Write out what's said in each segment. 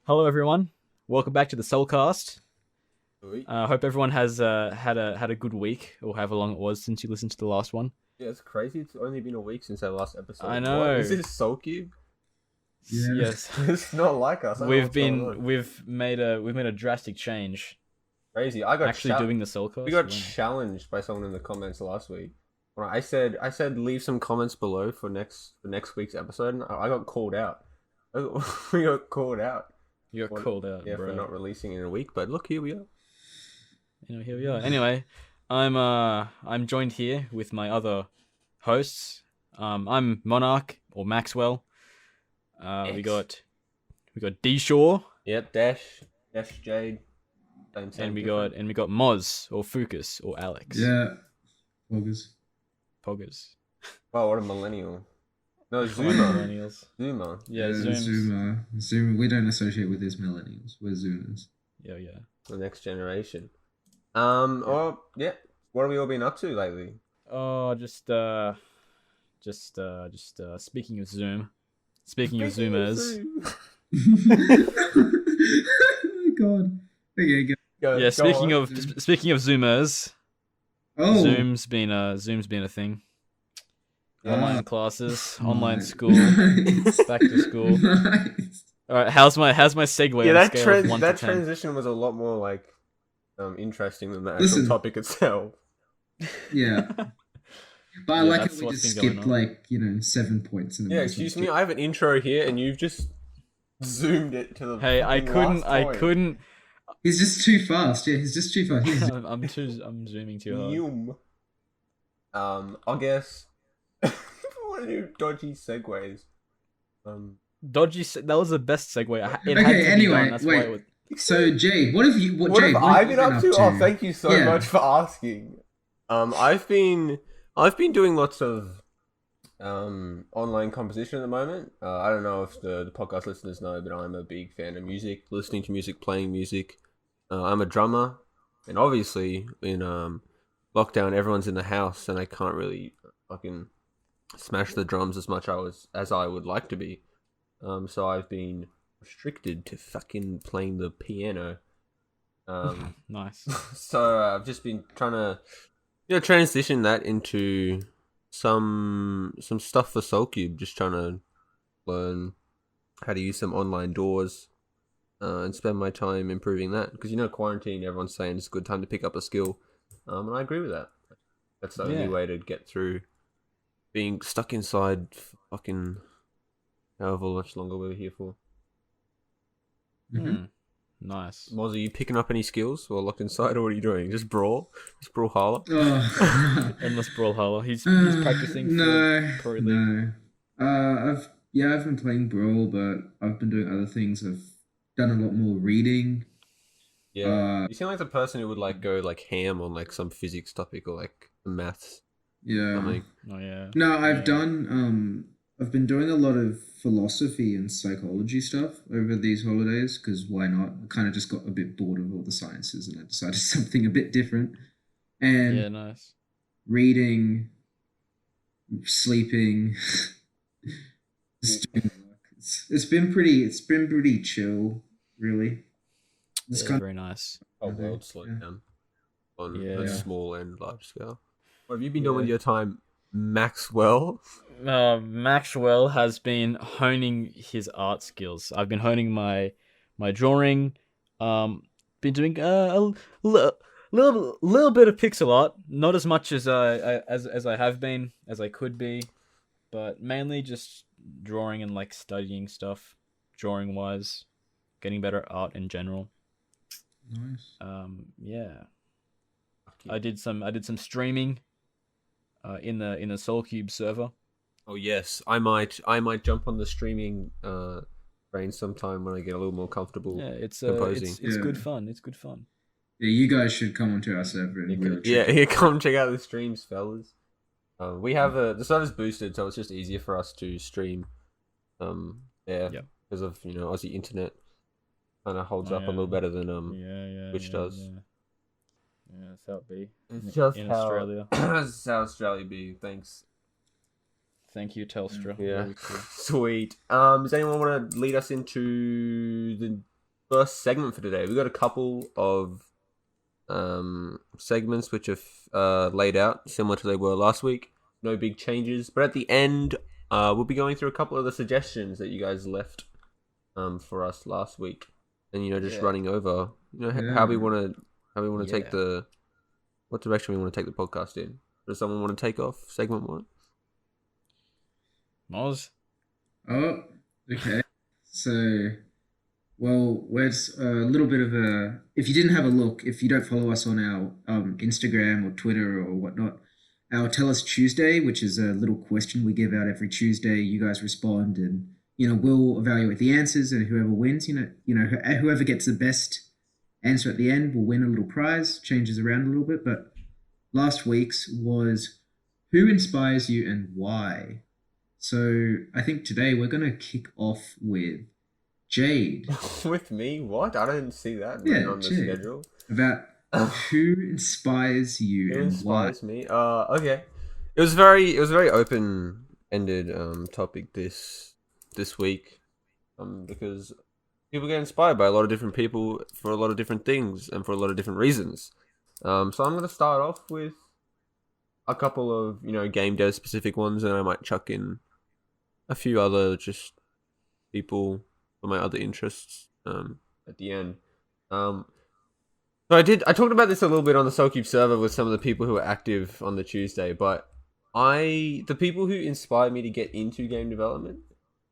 Hello, everyone. Welcome back to the Soulcast. Sweet. Hope everyone has had a good week, or however long it was since you listened to the last one. Yeah, it's crazy. It's only been a week since our last I episode. What? Is know. this Soul Cube? Yeah. Yes, It's not like us. I don't know we've what's going been on. we've made a drastic change. Crazy. I got Actually, doing the Soulcast. we got Yeah. challenged by someone in the comments last week. When I said leave some comments below for next week's episode, and I got called out. We got called out. You got called out, Yeah, bro. for not releasing in a week. But look, here we are. Here we are. Anyway, I'm joined here with my other hosts. I'm Monarch or Maxwell. We got D Shaw. Yep, Dash Jade. Same, And we different. got Moz or Fucus or Alex. Yeah. August. Poggers. Wow, what a millennial. No, Come on, Zuma. millennials. Zuma. Yeah, Zooms. Zoomer. We don't associate with these millennials. We're Zoomers. Yeah. The next generation. Oh yeah. What have we all been up to lately? Oh, just speaking of Zoom. Speaking of Zoomers. Oh my god. Okay, go. Go Yeah, speaking on. of Zoomers, Oh. Zoom's been a thing. Yeah. Online classes, online Nice. school, Nice. back to school. Nice. All right, how's my segue Yeah, on a that scale of 1 that to 10? transition was a lot more like interesting than the actual Listen. topic itself. Yeah. But I Yeah, like that's it we what's just been going skipped on. 7 points in the Yeah, middle. excuse me. I have an intro here, and you've just zoomed it to the. Hey, I fucking last point. couldn't. He's just too fast. Yeah, he's just too fast. He's I'm zooming too hard. Yum. I guess. What are new dodgy segues? That was the best segue. It Okay, had to be anyway, done. That's wait. why it was. So Jay, what have you? What Jay, have what I have been you up to? Oh, thank you so Yeah. much for asking. I've been doing lots of online composition at the moment. I don't know if the podcast listeners know, but I'm a big fan of music, listening to music, playing music. I'm a drummer, and obviously in lockdown, everyone's in the house, and I can't really fucking smash the drums as I would like to be. So I've been restricted to fucking playing the piano. Nice. So I've just been trying to, transition that into some stuff for SoulCube. Just trying to learn how to use some online doors and spend my time improving that. Because quarantine, everyone's saying it's a good time to pick up a skill, and I agree with that. That's the only way to get through being stuck inside for fucking however much longer we're here for. Nice. Moz, are you picking up any skills while locked inside, or what are you doing? Just brawl? Just brawlhalla? Oh. Endless Brawlhalla. He's practicing for No, Pro League. no. I've been playing Brawl, but I've been doing other things. I've done a lot more reading. Yeah. You seem like the person who would go ham on some physics topic or maths. Yeah. Something. Oh yeah. No, I've Yeah. done. I've been doing a lot of philosophy and psychology stuff over these holidays because why not? I kind of just got a bit bored of all the sciences and I decided something a bit different. And Yeah, nice. reading, sleeping, just doing work. It's been pretty chill, really. It's Yeah, kind very nice. Oh, Okay, world slowed yeah. down on Yeah. a Yeah. small and large scale. What have you been doing Yeah. with your time, Maxwell? Maxwell has been honing his art skills. I've been honing my drawing. Been doing little bit of pixel art, not as much as I have been, as I could be, but mainly just drawing and studying stuff, drawing wise, getting better at art in general. nice. Yeah. I did some streaming in the SoulCube server. Oh yes, I might jump on the streaming train sometime when I get a little more comfortable. Yeah, it's composing. it's good Yeah. fun. It's good fun. Yeah, you guys should come onto our server and we'll Yeah, here, come check out the streams, fellas. We have the server's boosted, so it's just easier for us to stream. Yeah. Because of Aussie internet kind of holds Oh, up a yeah. little better than Yeah, Twitch does. Yeah, that's how it be. It's just in how Australia. that's how Australia be. Thanks. Thank you, Telstra. Yeah. Very cool. Sweet. Does anyone want to lead us into the first segment for today. We got a couple of segments which are laid out similar to they were last week. No big changes, but at the end, we'll be going through a couple of the suggestions that you guys left for us last week, and just running over how we want to take the what direction we want to take the podcast in. Does someone want to take off segment 1? Moz? Oh, okay. So, well, where's a little bit of a... If you didn't have a look, if you don't follow us on our Instagram or Twitter or whatnot, our Tell Us Tuesday, which is a little question we give out every Tuesday, you guys respond and, we'll evaluate the answers, and whoever wins, whoever gets the best answer at the end will win a little prize. Changes around a little bit, but last week's was who inspires you and why? So I think today we're going to kick off with Jade. With me? What? I didn't see that on the Jade. schedule. About who inspires you Who and inspires why? me? Okay. It was very open-ended topic this week, because people get inspired by a lot of different people for a lot of different things and for a lot of different reasons. So I'm going to start off with a couple of game dev specific ones, and I might chuck in a few other just people for my other interests at the end. So I talked about this a little bit on the Soulcast server with some of the people who are active on the Tuesday, but the people who inspired me to get into game development,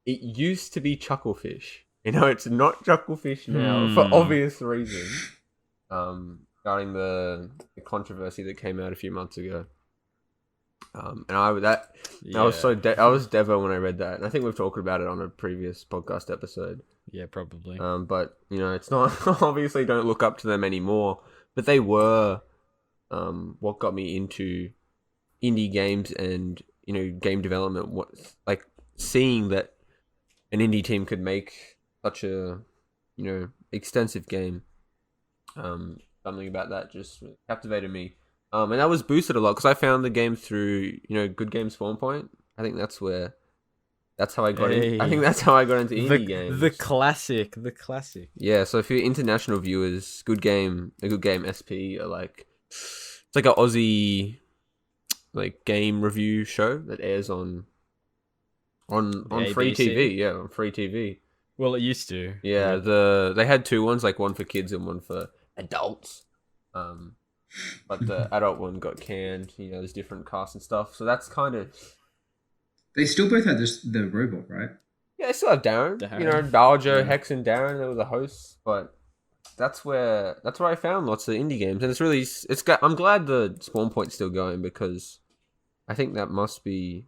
it used to be Chucklefish. It's not Chucklefish now for obvious reasons. Regarding the controversy that came out a few months ago. And I was Devo when I read that, and I think we've talked about it on a previous podcast episode. Yeah, probably. But it's not obviously don't look up to them anymore. But they were what got me into indie games and game development. Like seeing that an indie team could make such a extensive game. Something about that just captivated me. And that was boosted a lot because I found the game through, Good Games Spawn Point. I think that's how I got in. I think that's how I got into indie games. The classic. Yeah, so for your international viewers, a Good Game SP are it's like an Aussie game review show that airs on free TV. Yeah, on free TV. Well, it used to. Yeah, they had 2 ones, one for kids and one for adults. But the adult one got canned. There's different casts and stuff. So that's kind of... They still both had the robot, right? Yeah, they still have Darren. Baljo, Hex, and Darren. They were the hosts. But that's where I found lots of indie games, and I'm glad the Spawn Point's still going, because I think that must be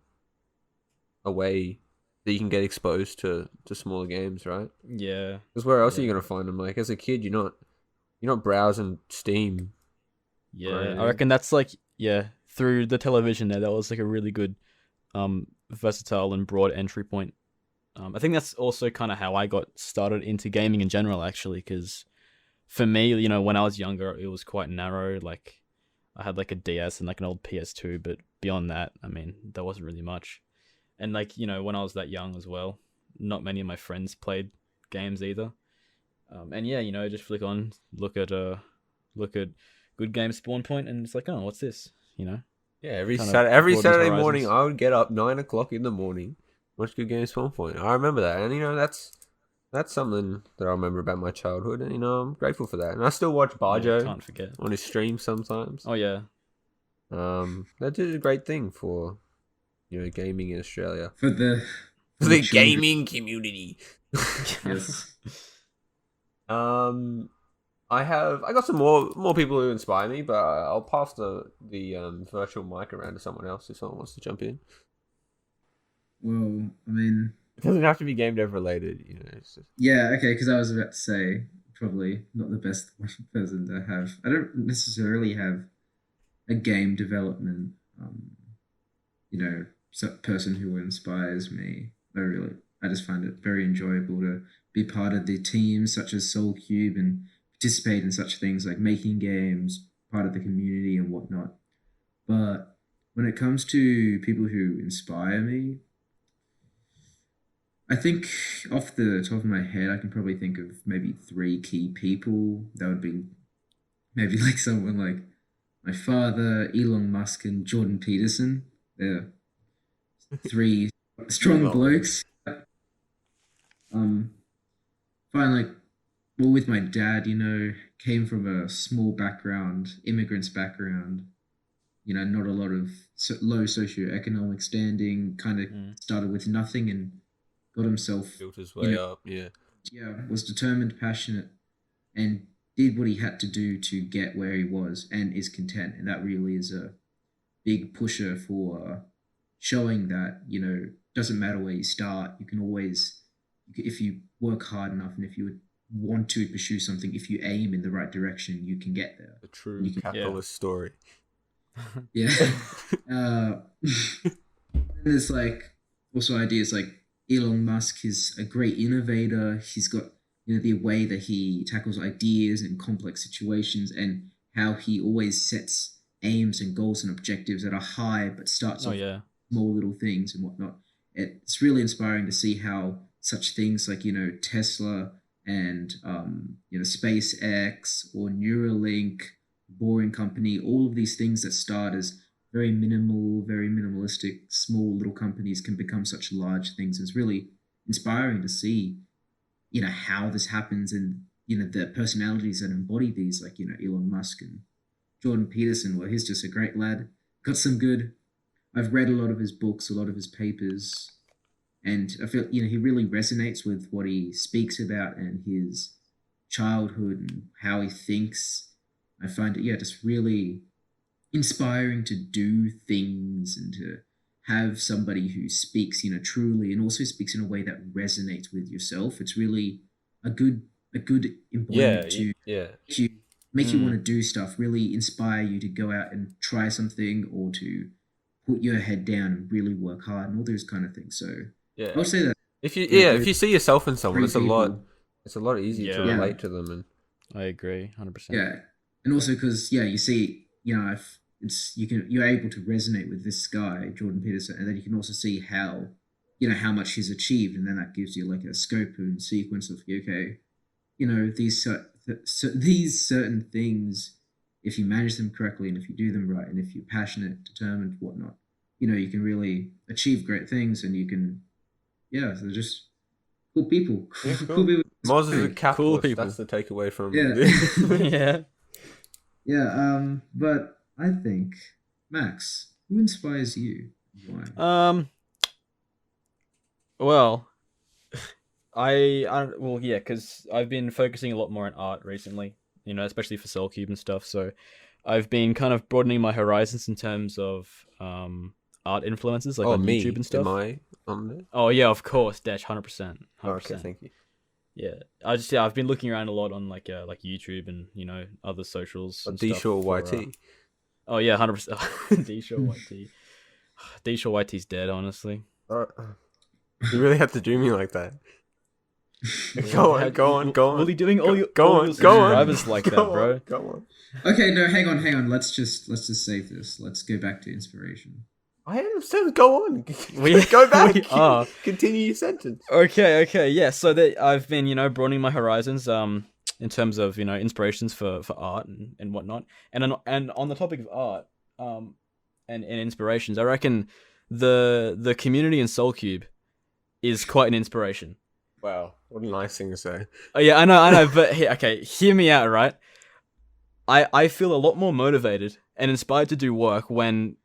a way that you can get exposed to smaller games, right? Yeah. Because where else are you gonna find them? As a kid, you're not browsing Steam. Yeah, right? I reckon that's through the television there, that was a really good, versatile and broad entry point. I think that's also kind of how I got started into gaming in general, actually, because for me, when I was younger, it was quite narrow. I had a DS and an old PS2, but beyond that, there wasn't really much. And when I was that young as well, not many of my friends played games either. And yeah, just flick on, look at Good Game Spawn Point, and it's oh, what's this? Yeah, every Saturday morning, I would get up 9 o'clock in the morning, watch Good Game Spawn Point. I remember that, and that's something that I remember about my childhood, and I'm grateful for that. And I still watch Barjo can't forget on his stream sometimes. Oh yeah, that did a great thing for gaming in Australia, for the gaming community. Yes. I got some more people who inspire me, but I'll pass the virtual mic around to someone else if someone wants to jump in. Well, it doesn't have to be game dev related, It's just... Yeah, okay, because I was about to say probably not the best person to have. I don't necessarily have a game development, person who inspires me. I just find it very enjoyable to be part of the teams such as Soulcube and participate in such things like making games, part of the community and whatnot. But when it comes to people who inspire me, I think off the top of my head, I can probably think of maybe three key people. That would be maybe like someone like my father, Elon Musk, and Jordan Peterson. They're three strong Elon. blokes. Um, find like well with my dad, came from a small background, immigrants background. Not a lot of low socioeconomic standing. Kind of Mm. started with nothing and got himself, Built his you way know, up. Yeah. yeah, was determined, passionate, and did what he had to do to get where he was and is content. And that really is a big pusher for showing that, doesn't matter where you start, you can always, if you work hard enough and if you want to pursue something, if you aim in the right direction, you can get there. The true You can- capitalist story. Yeah. uh, there's like also ideas like Elon Musk is a great innovator. He's got the way that he tackles ideas and complex situations, and how he always sets aims and goals and objectives that are high, but starts Oh off yeah. small little things and whatnot. It's really inspiring to see how such things like Tesla and SpaceX or Neuralink, Boring Company, all of these things that start as very minimal, very minimalistic, small little companies can become such large things. It's really inspiring to see, how this happens, and the personalities that embody these, like Elon Musk and Jordan Peterson. Well, he's just a great lad. Got some good. I've read a lot of his books, a lot of his papers, and I feel he really resonates with what he speaks about and his childhood and how he thinks. I find it just really inspiring to do things and to have somebody who speaks truly, and also speaks in a way that resonates with yourself. It's really a good embodiment to Yeah. make you Mm. want to do stuff, really inspire you to go out and try something, or to put your head down and really work hard and all those kind of things. So Yeah. I would say that If you Yeah, if you see yourself in someone, three it's a lot. people. It's a lot easier to Yeah. relate to them, and I agree, 100%. Yeah, and also because you see, if you're able to resonate with this guy Jordan Peterson, and then you can also see how how much he's achieved, and then that gives you like a scope and sequence of okay, these certain things, if you manage them correctly and if you do them right and if you're passionate, determined, whatnot, you can really achieve great things, and you can they're just cool people. Yeah, Cool cool. people. Moz is a capitalist. people. That's the takeaway from Yeah. Yeah. Yeah, but I think, Max, who inspires you? Why? Well, well, yeah, because I've been focusing a lot more on art recently, especially for Soul Cube and stuff. So I've been kind of broadening my horizons in terms of art influences, like oh, on me. YouTube and stuff. Am I on there? Oh yeah, of course, Dash, 100%, 100%. Oh, okay, thank you. Yeah, I've been looking around a lot on like YouTube and other socials. And D stuff Shaw for, YT. Oh yeah, 100%. D Shaw YT. D Shaw YT's dead, honestly. You really have to do me like that. Go on. Will he doing all your go all on, your go on. subscribers like that, bro? Go on. Okay, no, hang on. Let's just save this. Let's go back to inspiration. I am said go on. We- Go back. we are. Continue your sentence. Okay, yeah. So that I've been, broadening my horizons, in terms of inspirations for art and whatnot, and on the topic of art, and inspirations, I reckon the community in Soul Cube is quite an inspiration. Wow, what a nice thing to say. Oh yeah, I know, but hear me out, right? I feel a lot more motivated and inspired to do work when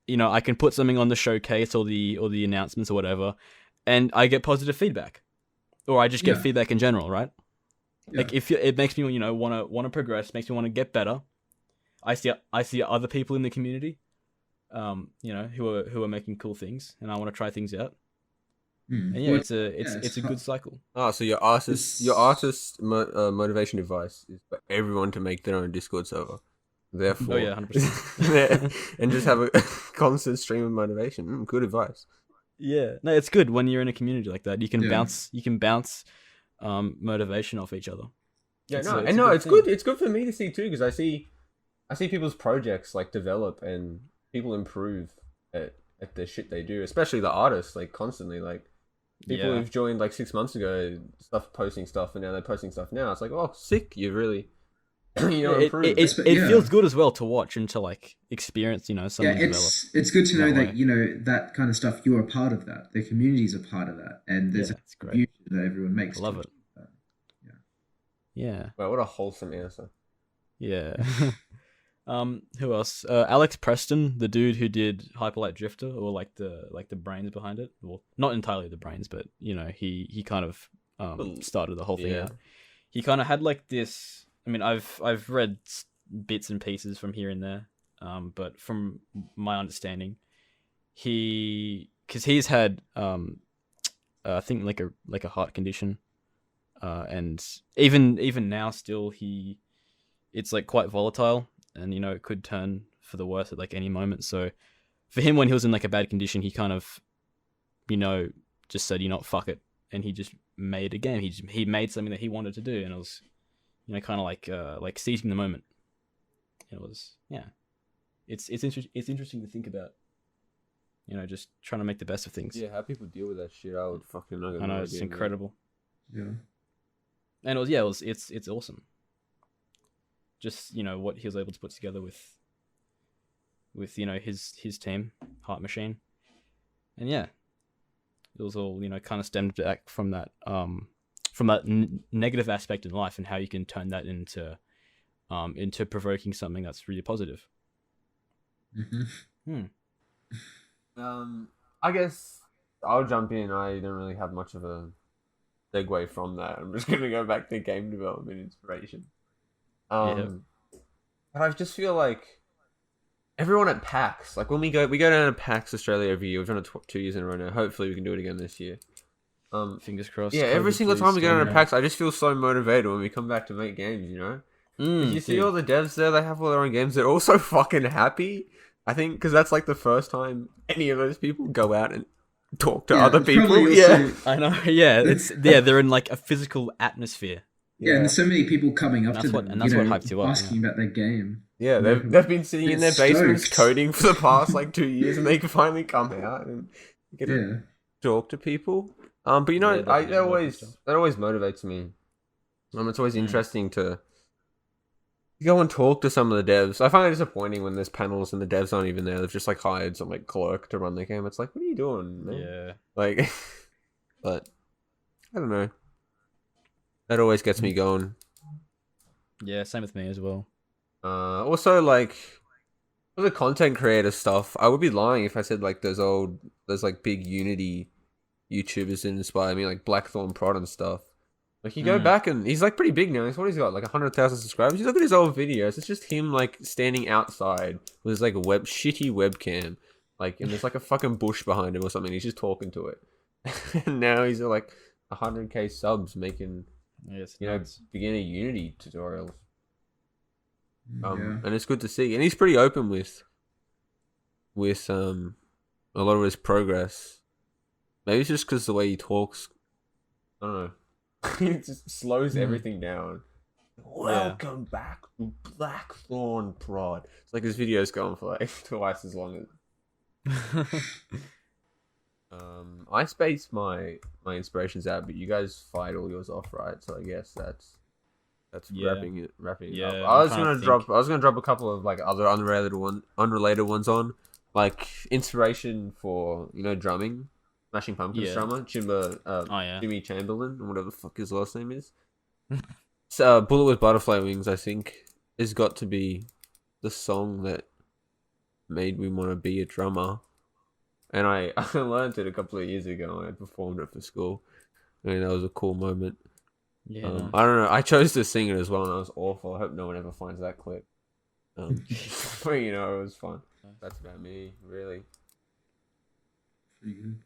I can put something on the showcase or the announcements or whatever, and I get positive feedback, or I just get Yeah. feedback in general, right? Yeah. Like if it makes me want to progress, makes me want to get better. I see other people in the community, who are making cool things, and I want to try things out. Hmm. And yeah, Well, it's a good cycle. Ah, so your artist motivation advice is for everyone to make their own Discord server. Therefore, Oh yeah, 100%. and just have a constant stream of motivation. Good advice. Yeah, no, it's good when you're in a community like that. You can Yeah. bounce motivation off each other. Yeah, It's no, a- and a no, good it's thing. good. It's good for me to see too, because I see people's projects like develop and people improve at the shit they do, especially the artists, like constantly. Like People who've joined like 6 months ago, posting stuff, and now they're posting stuff now. It's like, oh, sick! You really, improved. It feels good as well to watch and to like experience, someone develop. It's good to know that that kind of stuff. You're a part of that. The community's a part of that, and there's a contribution that everyone makes. I love it. Yeah. Wow, what a wholesome answer. Yeah. Who else? Alex Preston, the dude who did Hyperlight Drifter, or like the brains behind it. Well, not entirely the brains, but he kind of started the whole thing out. He kind of had like this. I mean, I've read bits and pieces from here and there, but from my understanding, because he's had I think like a heart condition, and even now still it's like quite volatile, and it could turn for the worse at like any moment. So for him, when he was in like a bad condition, he kind of just said, fuck it, and he just made a game. He made something that he wanted to do, and it was kind of like seizing the moment. It was it's interesting to think about. Just trying to make the best of things. Yeah, how people deal with that shit, I would fucking know. I know, it's incredible. Yeah. And it's awesome. Just what he was able to put together with his team, Heart Machine, and it was all kind of stemmed back from that negative aspect in life, and how you can turn that into provoking something that's really positive. Mm-hmm. I guess I'll jump in. I don't really have much of a segue from that. I'm just gonna go back to game development inspiration. But I just feel like everyone at PAX, like when we go down to PAX Australia every year. We've done it 2 years in a row now. Hopefully we can do it again this year. Fingers crossed. Yeah, every single time we go down to PAX, I just feel so motivated when we come back to make games. You see all the devs there. They have all their own games. They're all so fucking happy. I think because that's like the first time any of those people go out and talk to other people. Yeah, I know. Yeah, they're in like a physical atmosphere. Yeah, and there's so many people coming up to them, and that's what hyped you up, asking about their game. Yeah, they've been sitting in their basements coding for the past like 2 years, and they can finally come out and get to talk to people. But that always motivates me. It's always interesting to go and talk to some of the devs. I find it disappointing when there's panels and the devs aren't even there. They've just like hired some like clerk to run the game. It's like, what are you doing, man? Yeah. Like, but I don't know. That always gets me going. Yeah, same with me as well. Also, like, for the content creator stuff, I would be lying if I said like there's like big Unity YouTubers that inspire me, like Blackthorn Prod and stuff. Like you go back and he's like pretty big now. He's got like 100,000 subscribers. You look at his old videos. It's just him like standing outside with his like a shitty webcam, like, and there's like a fucking bush behind him or something. He's just talking to it. And now he's at like 100k subs making, beginner Unity tutorials. And it's good to see. And he's pretty open with a lot of his progress. Maybe it's just because the way he talks. I don't know. It just slows everything down. Welcome back to Blackthorn Prod. It's like his video's going for like twice as long as. I spaced my inspirations out, but you guys fired all yours off, right? So I guess that's wrapping it up. I was gonna drop a couple of like other unrelated ones on, like inspiration for drumming. Smashing Pumpkins drummer, Jimmy Chamberlain, or whatever the fuck his last name is. So, Bullet with Butterfly Wings, I think, has got to be the song that made me want to be a drummer. And I learned it a couple of years ago, and I performed it for school. I mean, that was a cool moment. Yeah. I don't know, I chose to sing it as well, and I was awful. I hope no one ever finds that clip. But, it was fun. That's about me, really. Pretty good.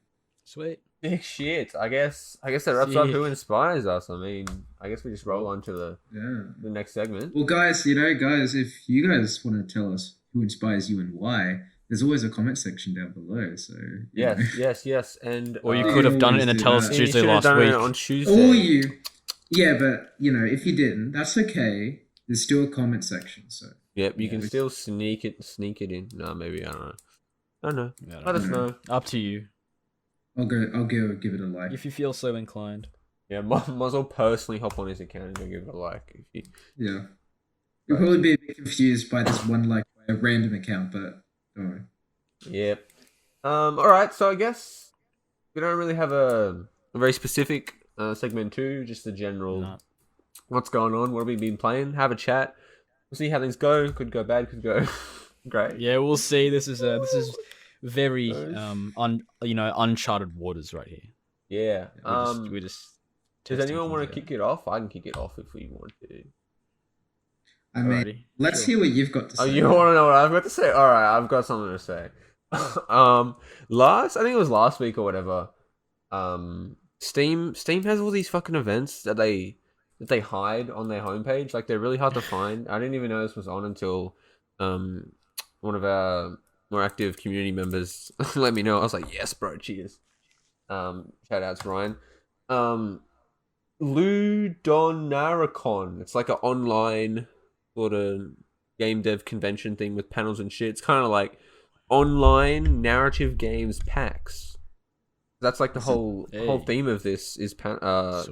Sweet. Big shit. I guess that wraps up who inspires us. I mean, I guess we just roll on to the next segment. Well, guys, if you guys want to tell us who inspires you and why, there's always a comment section down below. So yes, and or you could have done it in a Tell Us Tuesday last week. On Tuesday. But if you didn't, that's okay. There's still a comment section. So yep, you can still sneak it in. No, maybe I don't know. Let us know. Up to you. Give it a like. if you feel so inclined. Yeah, Moz will personally hop on his account and go give it a like. If you, Yeah. You'll but, probably be a bit confused by this one like by a random account, but don't worry. yep. All right. So I guess we don't really have a very specific segment two. Just the general. No. What's going on? What have we been playing? Have a chat. We'll see how things go. Could go bad. Could go great. Yeah, we'll see. This is very Those- uncharted waters right here. Yeah. We just Does testing anyone want to things out. kick it off? I can kick it off if we want to. I mean, Alrighty. let's hear what you've got to say. Oh, you want to know what I've got to say? All right, I've got something to say. I think it was last week or whatever. Steam has all these fucking events that they hide on their homepage. Like they're really hard to find. I didn't even know this was on until one of our more active community members let me know. I was like, yes, bro, cheers. Shout out to Ryan. Ludonaricon. It's like an online sort of game dev convention thing with panels and shit. It's kind of like online narrative games PAX. That's like the whole theme of this is Sweet.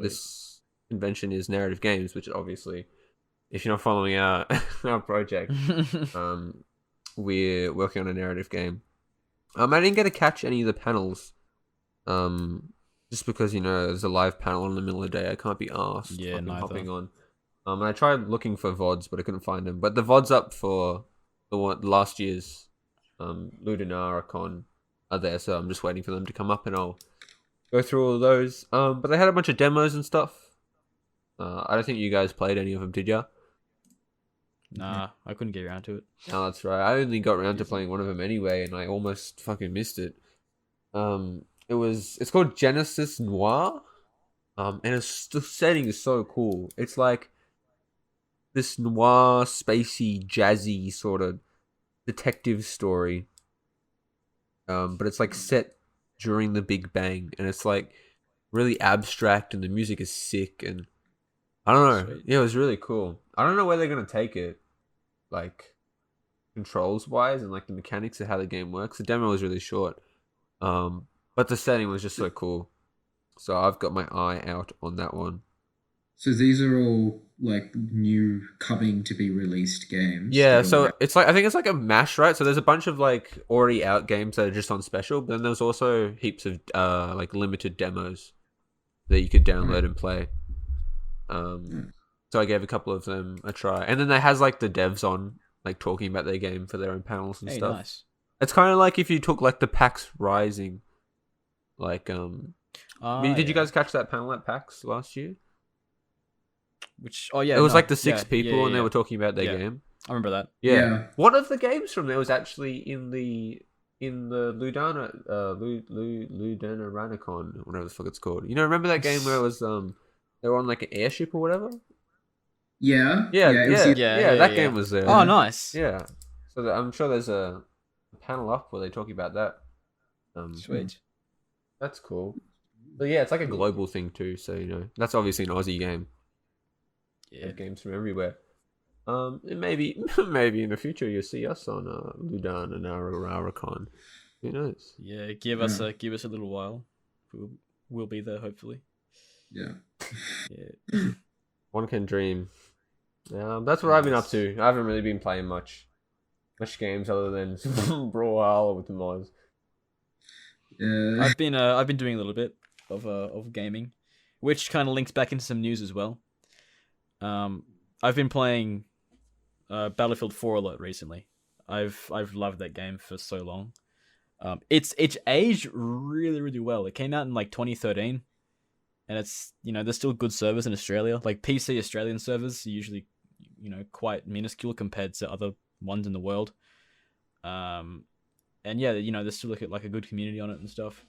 this convention is narrative games, which obviously, if you're not following our our project, we're working on a narrative game. I didn't get to catch any of the panels, just because there's a live panel in the middle of the day. I can't be asked. Yeah, neither. Hopping on. And I tried looking for VODs, but I couldn't find them. But the VODs up for the last year's Ludonaricon are there, so I'm just waiting for them to come up, and I'll go through all of those. But they had a bunch of demos and stuff. I don't think you guys played any of them, did ya? Nah, I couldn't get around to it. No, that's right. I only got around to playing one of them anyway, and I almost fucking missed it. It's called Genesis Noir. And the setting is so cool. It's like this noir, spacey, jazzy sort of detective story. But it's like set during the Big Bang, and it's like really abstract, and the music is sick, and I don't know. Sweet. Yeah, it was really cool. I don't know where they're gonna take it, like controls wise, and like the mechanics of how the game works. The demo was really short, but the setting was just so cool. So I've got my eye out on that one. So these are all like new coming to be released games. Yeah, Or, so it's like I think it's like a mash, right? So there's a bunch of like already out games that are just on special, but then there's also heaps of like limited demos that you could download and play. So I gave a couple of them a try, and then they has like the devs on, like talking about their game for their own panels and Hey, stuff. nice. It's kind of like if you took like the PAX Rising, like did you guys catch that panel at PAX last year? Which yeah, it was no, like the six yeah, people, yeah, and they yeah. were talking about their Yeah. game. I remember that. Yeah. One of the games from there was actually in the Ludana Ludonaricon, whatever the fuck it's called. Remember that game where it was they were on like an airship or whatever? yeah, Yeah, it was Yeah, that yeah. game was there. Oh, nice. Yeah. So I'm sure there's a panel up where they talk about that. Sweet. That's cool. But yeah, it's like a global thing too, so that's obviously an Aussie game. Yeah. Have games from everywhere. And maybe in the future you'll see us on Ludonaricon. Who knows? Yeah, give us a little while. We'll be there hopefully. Yeah. Yeah. One can dream. That's what I've been up to. I haven't really been playing much games other than Brawlhalla with the mods. Yeah. I've been doing a little bit of gaming, which kind of links back into some news as well. I've been playing Battlefield 4 a lot recently. I've loved that game for so long. It's aged really, really well. It came out in like 2013, and it's there's still good servers in Australia. Like PC Australian servers are usually quite minuscule compared to other ones in the world. And yeah, there's still like a good community on it and stuff.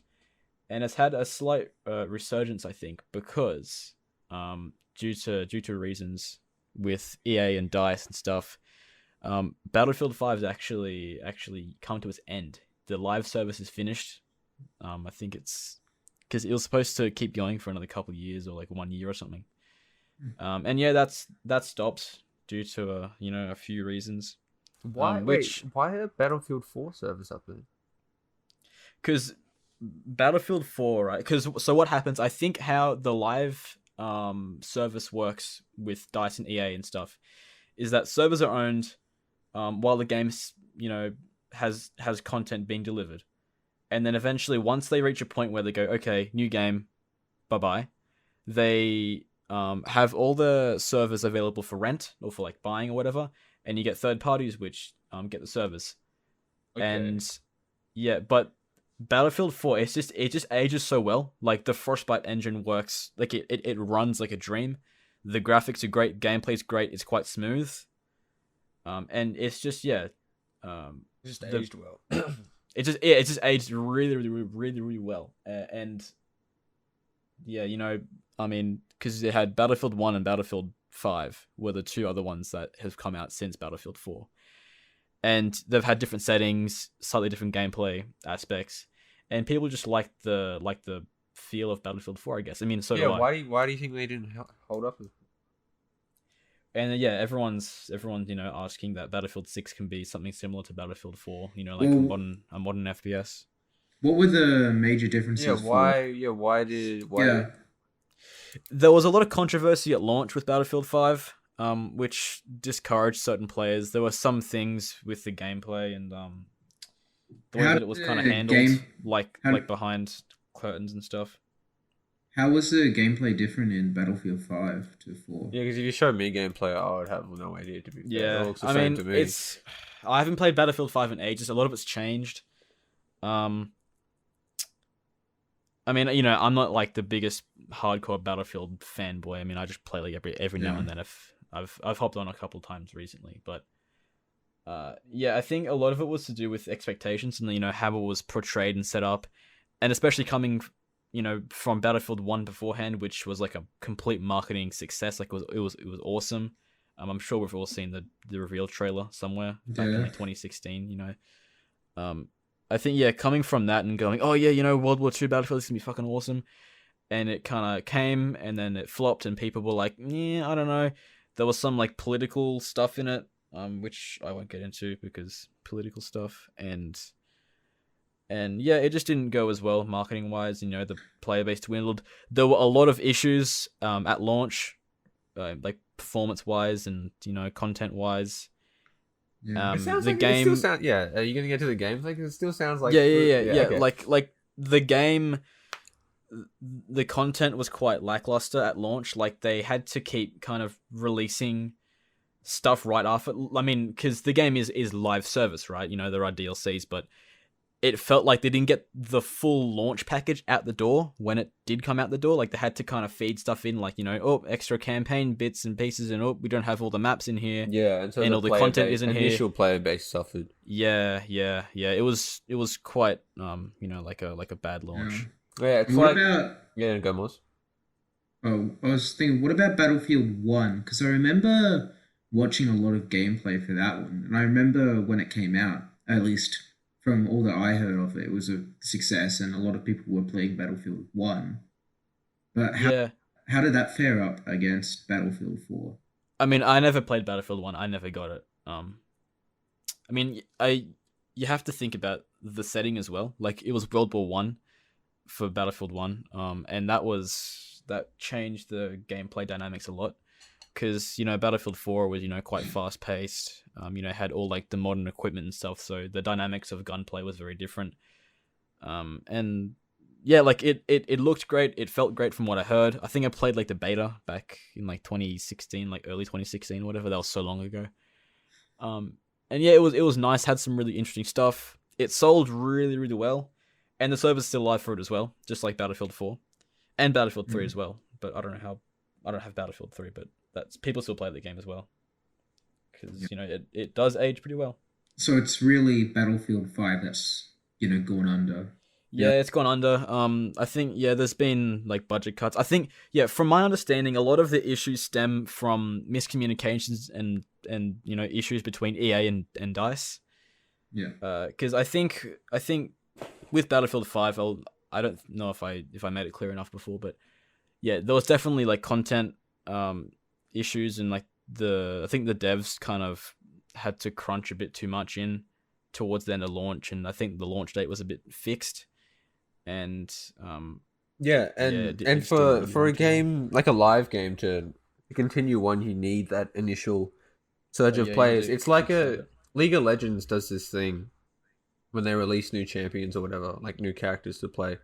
And it's had a slight resurgence, I think, because due to reasons with EA and DICE and stuff, Battlefield 5 has actually come to its end. The live service is finished. I think it's because it was supposed to keep going for another couple of years or like 1 year or something. And yeah, that stopped due to a few reasons. Why are Battlefield 4 servers up there? Because Battlefield 4, right? Because so what happens? I think how the live service works with DICE and EA and stuff is that servers are owned while the game's has content being delivered, and then eventually once they reach a point where they go, okay, new game, bye bye, they have all the servers available for rent or for like buying or whatever, and you get third parties which get the servers. Okay. And yeah, but Battlefield 4, it just ages so well. Like the Frostbite engine works, like it runs like a dream. The graphics are great, gameplay's great, it's quite smooth. And it's just Just aged well. it just aged really well. And yeah, I mean, because they had Battlefield 1 and Battlefield 5 were the two other ones that have come out since Battlefield 4. And they've had different settings, slightly different gameplay aspects, and people just like the feel of Battlefield 4, I guess. I mean, so do I. Why do you think they didn't hold up? And yeah, everyone's asking that Battlefield 6 can be something similar to Battlefield 4, like Well, a modern FPS. What were the major differences? Yeah, why? Yeah, There was a lot of controversy at launch with Battlefield 5, which discouraged certain players. There were some things with the gameplay and the way How that it was did kind of the handled, like how- behind curtains and stuff. how was the gameplay different in Battlefield 5 to 4? Yeah, because if you showed me gameplay, I would have no idea. To be fair, it Yeah, looks the I same mean, to me. I haven't played Battlefield 5 in ages. A lot of it's changed. I mean, I'm not like the biggest hardcore Battlefield fanboy. I mean, I just play like every now and then. If I've hopped on a couple times recently, but yeah, I think a lot of it was to do with expectations and how it was portrayed and set up, and especially coming from Battlefield 1 beforehand, which was like a complete marketing success. Like it was awesome. I'm sure we've all seen the reveal trailer somewhere back in like 2016. I think coming from that and going, oh yeah, World War II Battlefield is gonna be fucking awesome, and it kind of came and then it flopped and people were like, yeah, I don't know. There was some like political stuff in it, which I won't get into because political stuff, and yeah, it just didn't go as well marketing wise. The player base dwindled. There were a lot of issues at launch, like performance wise and content wise. Yeah. It sounds the like game. It still sound, yeah. Are you gonna get to the games? Like it still sounds like Yeah. Okay. Like the game, the content was quite lackluster at launch. Like they had to keep kind of releasing stuff right after. I mean, because the game is live service, right? There are DLCs, but it felt like they didn't get the full launch package out the door when it did come out the door. Like they had to kind of feed stuff in, like extra campaign bits and pieces, and we don't have all the maps in here. Yeah, and so all the content isn't here. Initial player base suffered. Yeah. It was quite like a bad launch. Yeah, it's What like about? yeah, go Moss. Oh, I was thinking, what about Battlefield 1? Because I remember watching a lot of gameplay for that one, and I remember when it came out, at least from all that I heard of it, it was a success, and a lot of people were playing Battlefield 1. But how did that fare up against Battlefield 4? I mean, I never played Battlefield 1. I never got it. I mean, you have to think about the setting as well. Like it was World War 1 for Battlefield 1. And that changed the gameplay dynamics a lot. Because Battlefield 4 was quite fast paced. Had all like the modern equipment and stuff, so the dynamics of gunplay was very different. And yeah, like it looked great. It felt great from what I heard. I think I played like the beta back in like 2016, like early 2016, whatever. That was so long ago. And yeah, it was nice. Had some really interesting stuff. It sold really really well, and the server's still live for it as well, just like Battlefield 4 and Battlefield 3 as well. But I don't know how. I don't have Battlefield 3, but that's people still play the game as well because it does age pretty well. So it's really Battlefield 5 that's gone under. Yeah, it's gone under. I think there's been like budget cuts. I think from my understanding, a lot of the issues stem from miscommunications and issues between EA and DICE. Yeah. Because I think with Battlefield 5, I don't know if I made it clear enough before, but yeah, there was definitely like content issues and like I think the devs kind of had to crunch a bit too much in towards the end of launch, and I think the launch date was a bit fixed. and Yeah, Yeah, and it and just didn't for really for a launch, yeah. game like a live game to continue on, you need that initial surge Oh, of yeah, you need players. to It's like kickstart a it. League of Legends does this thing when they release new champions or whatever, like new characters to play,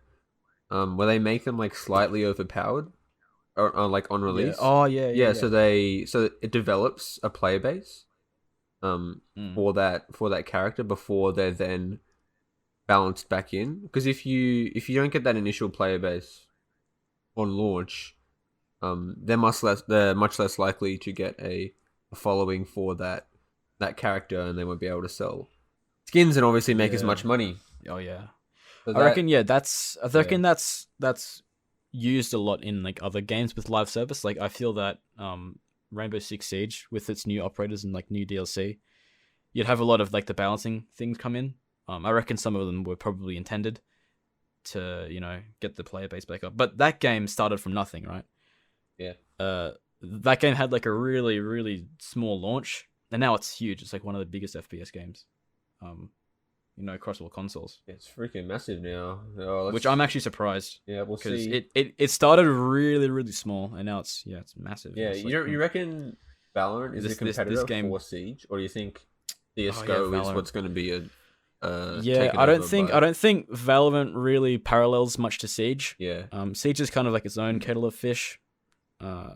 where they make them like slightly overpowered or like on Yeah. release. Oh, yeah, yeah, Yeah, yeah. so it develops a player base Mm. for that character before they're then balanced back in. Because if you don't get that initial player base on launch, they're much less likely to get a following for that character, and they won't be able to sell skins and obviously make as Yeah. much money. Oh, yeah. So I reckon, that yeah, I yeah reckon that's used a lot in like other games with live service. Like I feel that Rainbow Six Siege with its new operators and like new DLC, you'd have a lot of like the balancing things come in. I reckon some of them were probably intended to, get the player base back up. But that game started from nothing, right? yeah That game had like a really, really small launch, and now it's huge. It's like one of the biggest FPS games, um, across all consoles. it's freaking massive now. Oh, Which I'm actually surprised yeah, we'll because see. it started really, really small, and now it's massive. Yeah, It's you reckon Valorant is a this competitor game. for Siege, or do you think Oh yeah, CS:GO is Valorant. what's going to be Yeah, taken I don't over think by? I don't think Valorant really parallels much to Siege. Yeah, Siege is kind of like its own kettle of fish. Uh,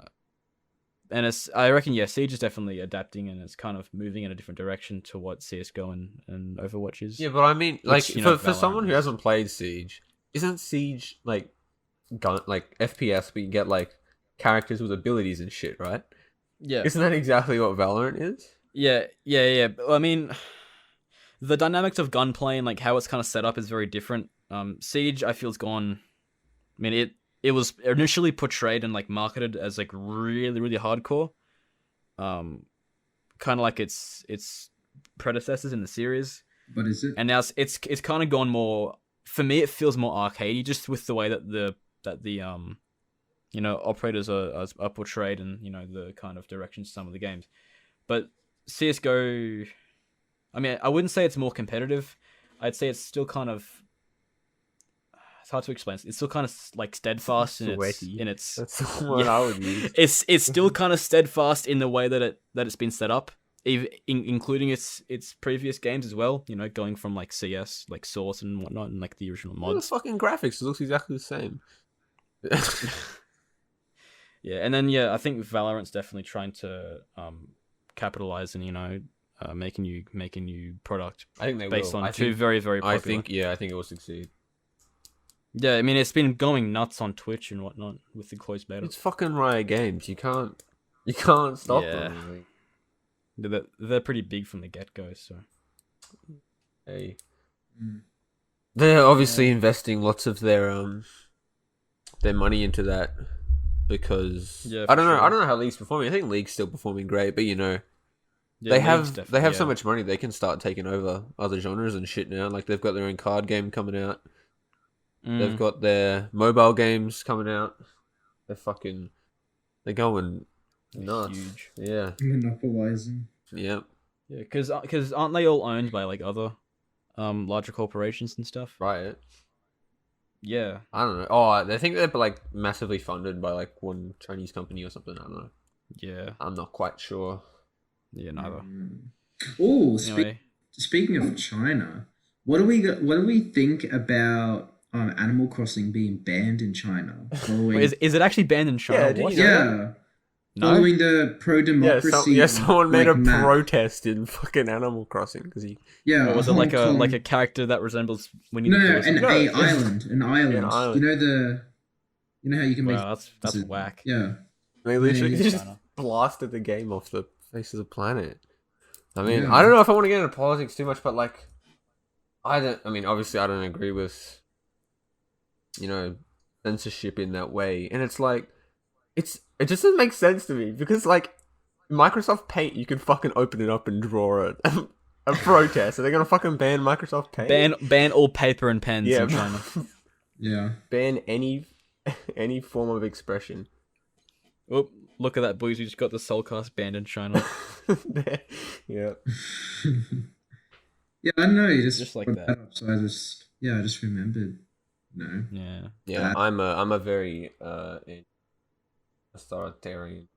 and I reckon, yeah, Siege is definitely adapting and it's kind of moving in a different direction to what CS:GO and Overwatch is. yeah, but I mean, like Which, for Valorant someone who is. hasn't played Siege, isn't Siege like FPS, but you get like characters with abilities and shit, right? Yeah, Isn't that exactly what Valorant is? yeah. I mean, the dynamics of gunplay and like how it's kind of set up is very different. Siege, I feel, has gone. I mean, it was initially portrayed and like marketed as like really, really hardcore. Kind of like its predecessors in the series, But is it? and now it's kind of gone more. For me, it feels more arcadey, just with the way that the operators are portrayed and the kind of directions some of the games. But CS:GO, I mean, I wouldn't say it's more competitive. I'd say it's still kind of. It's hard to explain. It's still kind of like steadfast Sweaty. in its. That's the one I would use. It's still kind of steadfast in the way that it's been set up, even including its previous games as well. Going from like CS, like Source and whatnot, and like the original Look at the mods. fucking graphics. It looks exactly the same. Yeah, and then I think Valorant's definitely trying to capitalize and make a new product I think they based will. on I two think, very, very popular. I think it will succeed. Yeah, I mean it's been going nuts on Twitch and whatnot with the closed beta. It's fucking Riot Games. You can't stop Yeah. them. They're pretty big from the get go, so Hey, Mm. they're obviously investing lots of their money into that because Yeah, I for don't know. sure. I don't know how League's performing. I think League's still performing great, but yeah, they have League's so yeah. much money they can start taking over other genres and shit now. Like they've got their own card game coming out. They've Mm, got their mobile games coming out. They're going nuts. huge. Yeah. Monopolizing. Yep. Yeah, because aren't they all owned by like other larger corporations and stuff? Right. Yeah, I don't know. Oh, I think they're like massively funded by like one Chinese company or something. I don't know. yeah, I'm not quite sure. neither. Oh, Anyway, speaking of China, what do we think about Animal Crossing being banned in China following? wait, is it actually banned in China? Yeah, did What? you know yeah, No. following the pro-democracy. Someone made like, a map. protest in fucking Animal Crossing because he. Yeah, Or was it Hong like Kong- a character that resembles Winnie no, the no, Pooh? an No, island, an island. island. You know how you can make. Wow, that's whack. Yeah, They literally Yeah, just China. blasted the game off the face of the planet. I mean, Yeah. I don't know if I want to get into politics too much, but like, I mean, obviously, I don't agree with, censorship in that way, and it's like, it just doesn't make sense to me because like, Microsoft Paint, you can fucking open it up and draw a protest. Are they gonna fucking ban Microsoft Paint? Ban all paper and pens Yeah, in China. yeah. ban any form of expression. Oh, look at that, boys! We just got the Soulcast banned in China. Yeah. Yeah, I don't know. You just Just like brought that. up, so I just remembered. No. Yeah. Yeah, I'm a very authoritarian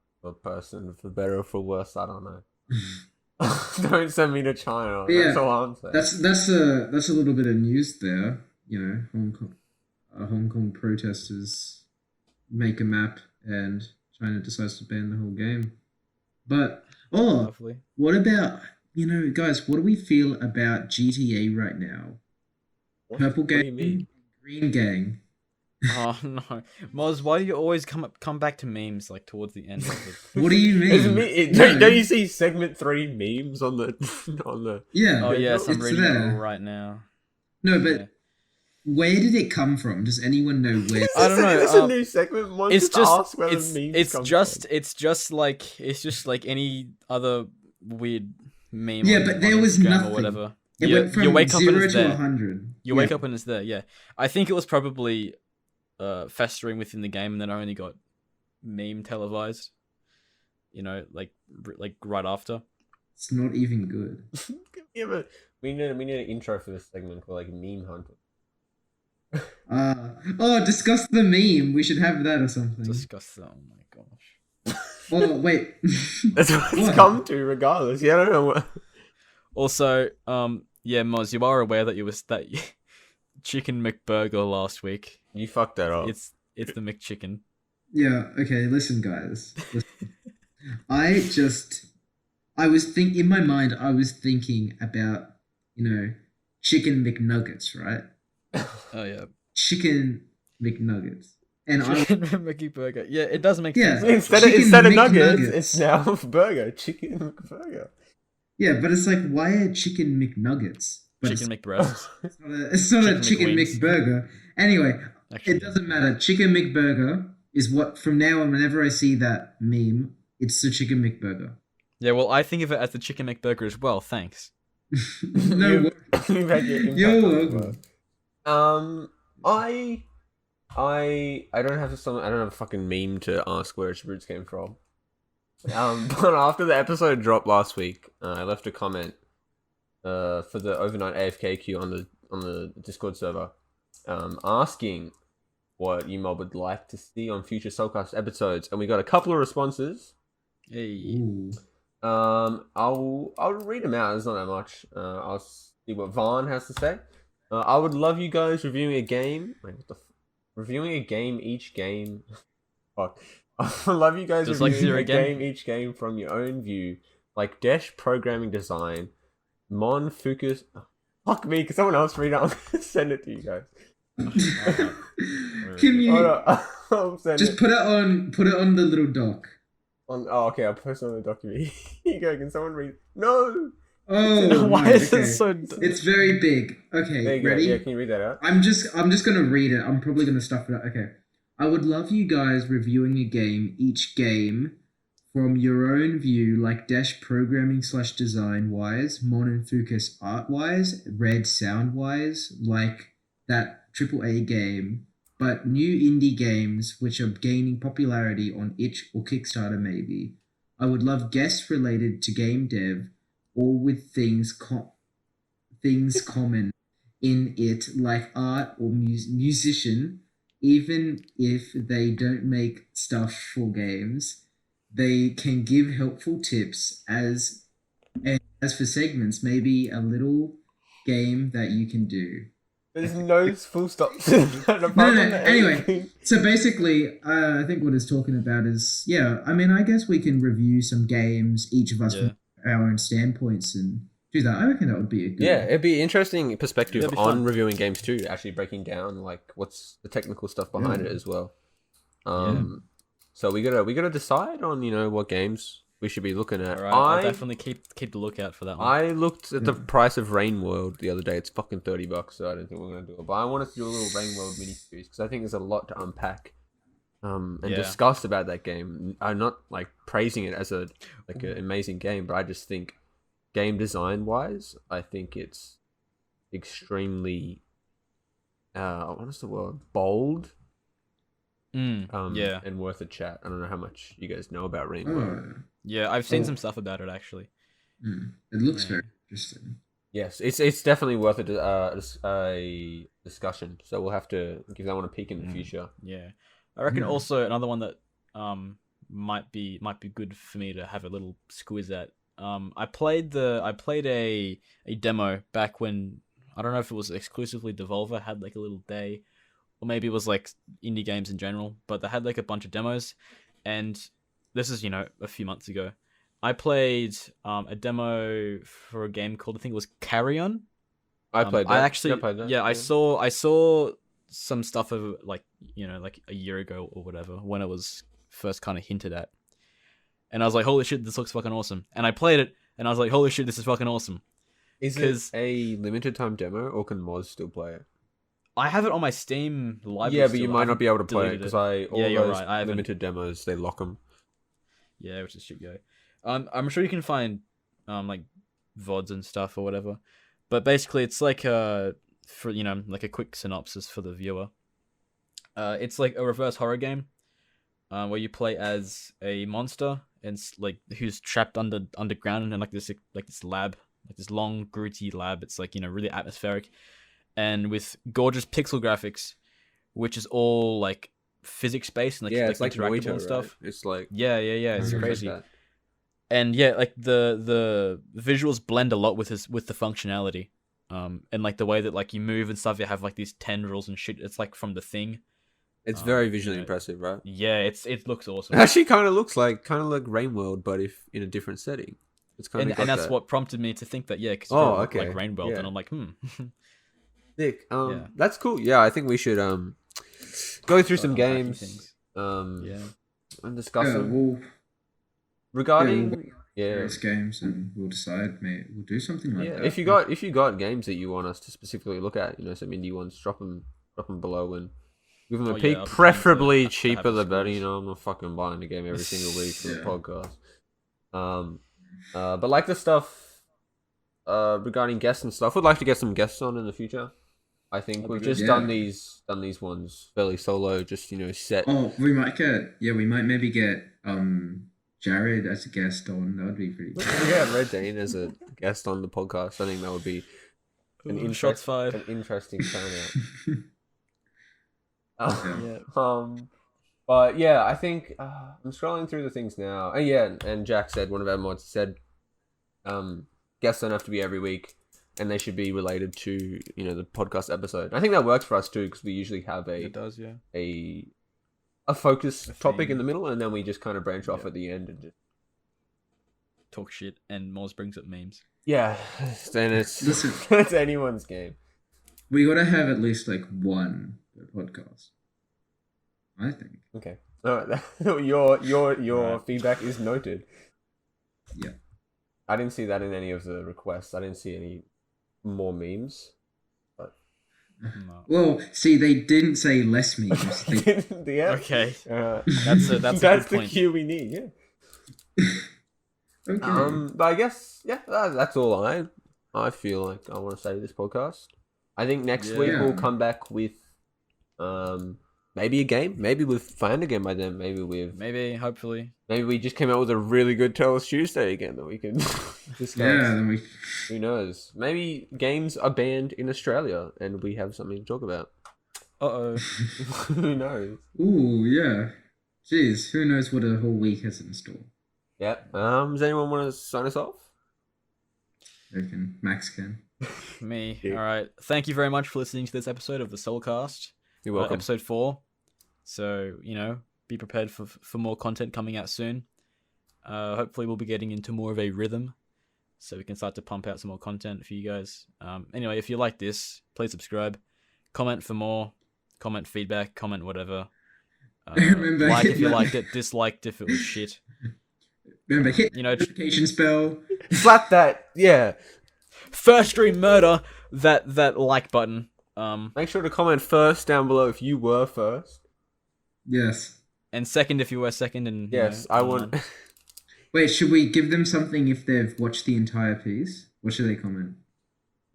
person, for better or for worse. I don't know. Don't send me to China. But That's yeah, all I'm saying. that's a little bit of news there. You know, Hong Kong protesters make a map, and China decides to ban the whole game. But Lovely. what about guys? What do we feel about GTA right now? Purple What do you gang, mean? green gang. Oh no, Moz, why do you always come back to memes like towards the end of the? What do you It's mean? me. No. Don't you see segment 3 memes on the on the? Yeah. Oh yes, I'm It's reading it there. right now. No, but Yeah. where did it come from? Does anyone know where? I don't know, It's a new segment. One It's just just ask where the memes it's come just from. it's just like any other weird meme. Yeah, on, but there on was Instagram nothing. or whatever. It you, went from you wake up and 0 it's to there. 100. You wake up and it's there. Yeah, I think it was probably festering within the game and then only got meme televised. You know, like right after. It's not even good. Yeah, but we need an intro for this segment called like Meme Hunter. Discuss the meme. We should have that or something. Disgusting. Oh my gosh. Oh, wait. That's what it's What? come to, regardless. Yeah, I don't know what. Also, yeah, Moz, you are aware that that Chicken McBurger last week. You fucked that up. It's the McChicken. Yeah, okay, listen, guys. Listen. In my mind, I was thinking about, chicken McNuggets, right? Oh yeah. Chicken McNuggets. And Chicken McBurger. Yeah, it does make Yeah. sense. Instead Chicken of nuggets, McNuggets. it's now burger. Chicken McBurger. Yeah, but it's like, why are chicken McNuggets? But Chicken McBreasts. it's not a Chicken chicken McWings. McBurger. Anyway, Actually, it doesn't matter. Chicken McBurger is what, from now on, whenever I see that meme, it's the chicken McBurger. yeah, well, I think of it as the Chicken McBurger as well. Thanks. No, You've had your impact you're on the welcome. world. I don't have a fucking meme to ask where its roots came from. But after the episode dropped last week, I left a comment for the overnight AFK queue on the Discord server, asking what you mob would like to see on future Soulcast episodes, and we got a couple of responses. Hey. Ooh. I'll read them out. There's not that much. I'll see what Vaughn has to say. I would love you guys reviewing a game. Wait, what the? Reviewing a game each game. Fuck. I would love you guys Just like reviewing Zero a again? game each game from your own view, like Dash programming design, Mon Focus. Fuck me, can someone else read it? I'm gonna send it to you guys. Can you Hold on. I'll send just it. put it on the little dock? Okay, I'll post it on the document. Here you go. Can someone read? No. Oh, Why right, is okay. it so? It's very big. Okay, There you go. ready? Yeah, can you read that out? I'm just gonna read it. I'm probably gonna stuff it up. Okay. I would love you guys reviewing a game, each game, from your own view, like Dash programming / design wise, Mon and Focus art wise, Red sound wise, like that AAA game, but new indie games which are gaining popularity on itch or Kickstarter maybe. I would love guests related to game dev, or with things common in it, like art or musician. Even if they don't make stuff for games, they can give helpful tips and as for segments, maybe a little game that you can do. There's no full stops. No. Anyway, so basically, I think what it's talking about is, yeah, I mean, I guess we can review some games, each of us Yeah. from our own standpoints, and do that. I reckon that would be a good. Yeah, it'd be interesting perspective That'd be on fun. reviewing games too. Actually breaking down like what's the technical stuff behind it as well. So we gotta decide on what games we should be looking at. All right, I'll definitely keep the lookout for that one. I looked at the price of Rain World the other day. It's fucking $30, so I don't think we're gonna do it. But I wanted to do a little Rain World mini series because I think there's a lot to unpack and Yeah. discuss about that game. I'm not like praising it as an amazing game, but I just think game design wise, I think it's extremely what is the word? Bold. Yeah, and worth a chat. I don't know how much you guys know about Rain World. Oh, yeah, I've seen some stuff about it actually. it looks Yeah. very interesting. Yes, it's definitely worth a discussion. So we'll have to give that one a peek in the future. Yeah, I reckon Yeah. also another one that might be good for me to have a little squiz at. I played a demo back when I don't know if it was exclusively Devolver had like a little day, or maybe it was like indie games in general, but they had like a bunch of demos, and this is a few months ago. I played a demo for a game called I think it was Carrion. I played that. I actually, I played that. yeah, I saw some stuff of it, like like a year ago or whatever when it was first kind of hinted at, and I was like, holy shit, this looks fucking awesome. And I played it, and I was like, holy shit, this is fucking awesome. Is it a limited time demo, or can Moz still play it? I have it on my Steam library. Yeah, but you might not be able to play it because you're right. I haven't. limited demos they lock them. Yeah, which is shit go. I'm sure you can find like VODs and stuff or whatever, but basically it's like for like a quick synopsis for the viewer. It's like a reverse horror game, where you play as a monster and like who's trapped underground in like this lab, like this long gritty lab. It's like really atmospheric, and with gorgeous pixel graphics, which is all like physics based and It's like interactable Noita, and stuff. Right? It's like It's something crazy. like that. And yeah, like the visuals blend a lot with the functionality, and like the way that like you move and stuff. You have like these tendrils and shit. It's like from The Thing. It's very visually impressive, right? Yeah, it looks awesome. It actually kind of looks like Rainworld, but if in a different setting. It's kind of And that's what prompted me to think that because okay. like Rainworld, Yeah. and I'm like Nick, Yeah. that's cool. Yeah, I think we should go through some unpacking games, things. and Yeah, discuss them we'll regarding various games, and we'll decide. We'll do something like that. If you got games that you want us to specifically look at, some indie ones, drop them below and give them a peek. I'll be keen Preferably to cheaper have the a better. scores. I'm not fucking buying a game every single week for the Yeah. podcast. But like the stuff regarding guests and stuff, we'd like to get some guests on in the future. I think That'd we've be good. just done these ones fairly solo, just set. Oh, we might maybe get Jared as a guest on. That would be pretty cool. Yeah, Red Dane as a guest on the podcast. I think that would be Shots fired. an interesting turnout. Yeah. But yeah, I think I'm scrolling through the things now. And Jack said, one of our mods said, guests don't have to be every week, and they should be related to the podcast episode. I think that works for us too, because we usually have It does, yeah. a focus topic theme. in the middle, and then we just kind of branch off at the end and just Talk shit, and Moz brings up memes. then it's Listen. it's anyone's game. We gotta have at least like one podcast. I think. Okay. All right. Your Right. feedback is noted. Yeah. I didn't see that in any of the requests. I didn't see any more memes. No. Well, see, they didn't say less memes. They, Yeah. Okay. That's a that's good the point. cue we need. Yeah. okay. But I guess that's all I feel like I want to say to this podcast. I think next week Yeah. we'll come back with maybe a game. Maybe we've found a game by then. Maybe, hopefully. Maybe we just came out with a really good Tell Us Tuesday again that we can discuss. Yeah, then we. Who knows? Maybe games are banned in Australia and we have something to talk about. Uh-oh. Who knows? Ooh, yeah. Jeez, who knows what a whole week has in store? Yeah. Does anyone want to sign us off? Max can. Me. Yeah. All right. Thank you very much for listening to this episode of the Soulcast. You're welcome. Episode 4. So, be prepared for more content coming out soon. Hopefully we'll be getting into more of a rhythm, so we can start to pump out some more content for you guys. Anyway, if you like this, please subscribe. Comment for more. Comment feedback. Comment whatever. Remember, like if you hit liked it. Disliked if it was shit. Remember, hit the You know, notification spell. Slap that. Yeah. first degree murder that like button. Make sure to comment first down below if you were first. Yes. And second if you were second. And Yes, I want. Wait, should we give them something if they've watched the entire piece? What should they comment?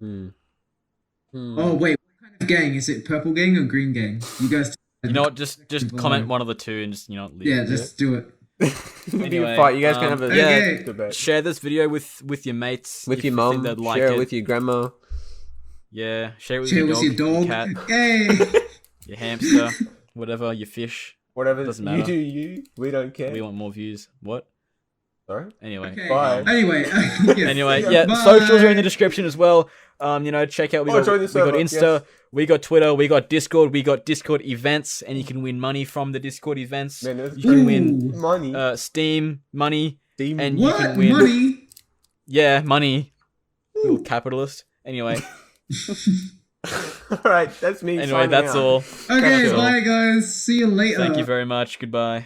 Oh, wait, what kind of gang? Is it purple gang or green gang? You guys. You know what? Just comment one of the two and just leave. Yeah, just do it. Be Anyway, a fight. You guys can have a Okay. debate. Share this video with your mates, With if your you think mum, they'd like share it it. with your grandma. Yeah, share it with Share your with dog, your dog. cat, Hey. your hamster, whatever, your fish. Whatever Doesn't you matter. do, you. We don't care. We want more views. What? Sorry. Anyway. Okay. Bye. Anyway. Yes. Anyway, Yeah. yeah, Bye. socials are in the description as well. Check out. Join the We server, got Insta, yes. we got Twitter, we got Discord, we got Discord events, and you can win money from the Discord events. Man, there's You can win Ooh. money. Steam money, Steam. and you What? can win Money? money. Little capitalist. Anyway, All right, that's me. anyway, signing that's out. all. Okay, That's all. bye guys. See you later. Thank you very much. Goodbye.